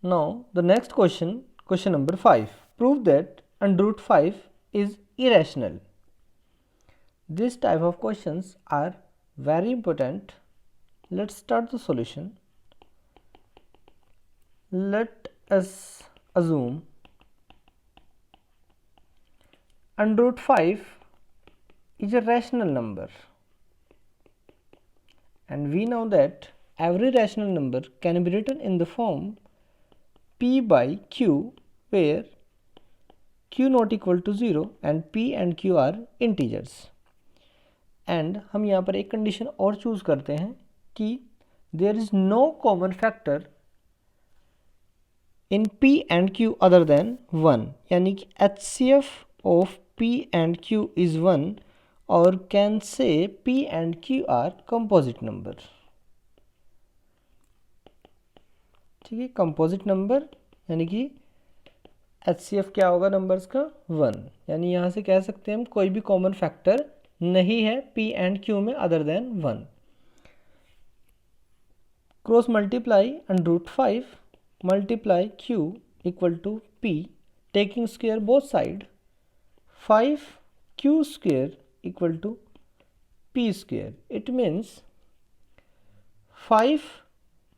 Now the next question, question number 5. Prove that under root 5 is irrational. This type of questions are very important. Let's start the solution. Let us assume under root 5 is a rational number, and we know that every rational number can be written in the form p by q, where q not equal to 0 and p and q are integers. And हम यहाँ पर एक condition और choose करते हैं कि there is no common factor in p and q other than 1, यानी कि HCF of p and q is 1, or can say p and q are composite number. ठीक है, कंपोजिट नंबर यानी कि HCF क्या होगा नंबर्स का 1, यानी यहाँ से कह सकते हैं हम कोई भी कॉमन फैक्टर नहीं है P एंड Q में other than 1. Cross multiply under root 5 multiply Q equal to P, taking square both side, 5Q square equal to P square. It means 5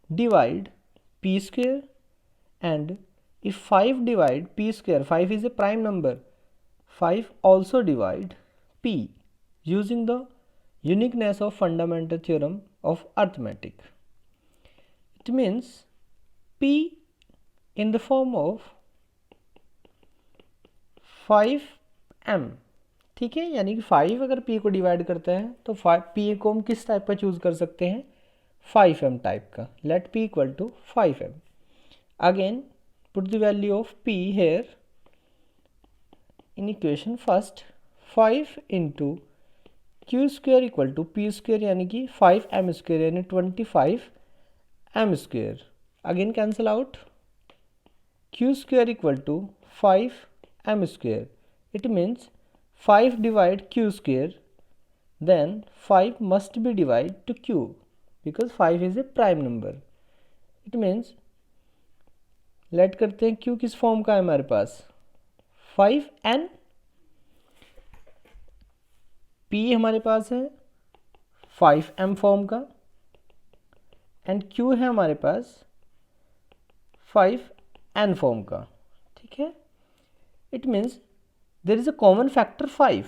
divide p square, and if 5 divide p square, 5 is a prime number, 5 also divide p, using the uniqueness of fundamental theorem of arithmetic. It means p in the form of 5m. ठीक है, यानी कि 5 अगर p को divide करता है तो p को हम किस टाइप का चूज कर सकते हैं, 5m टाइप का. Let p equal to 5m. Again put the value of p here in equation first. 5 into q square equal to p square, यानी कि 5m square यानी 25m square. Again cancel out. q square equal to 5m square. It means 5 divide q square, then 5 must be divided to q, because 5 is a prime number. It means let करते हैं q किस form का है हमारे पास, 5n, p हमारे पास है 5m form का, and q है हमारे पास 5n फॉर्म का. ठीक है, it means there is a common factor 5.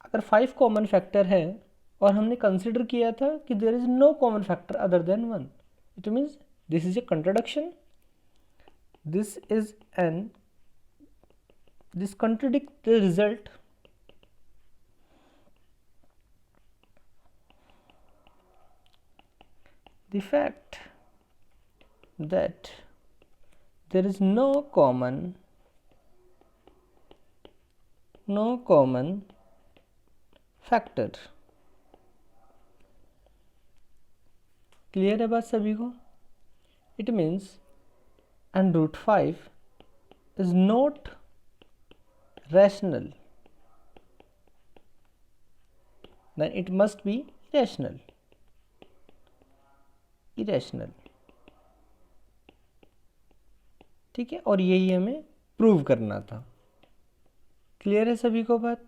अगर 5 कॉमन फैक्टर है और हमने कंसिडर किया था कि there is no common factor other than 1, it means this is a contradiction. This contradicts the result. The fact that there is no common factor. Clear है बात सभी को? It means and root 5 is not rational, then it must be irrational. ठीक है, और यही हमें prove करना था. क्लियर है सभी को बात?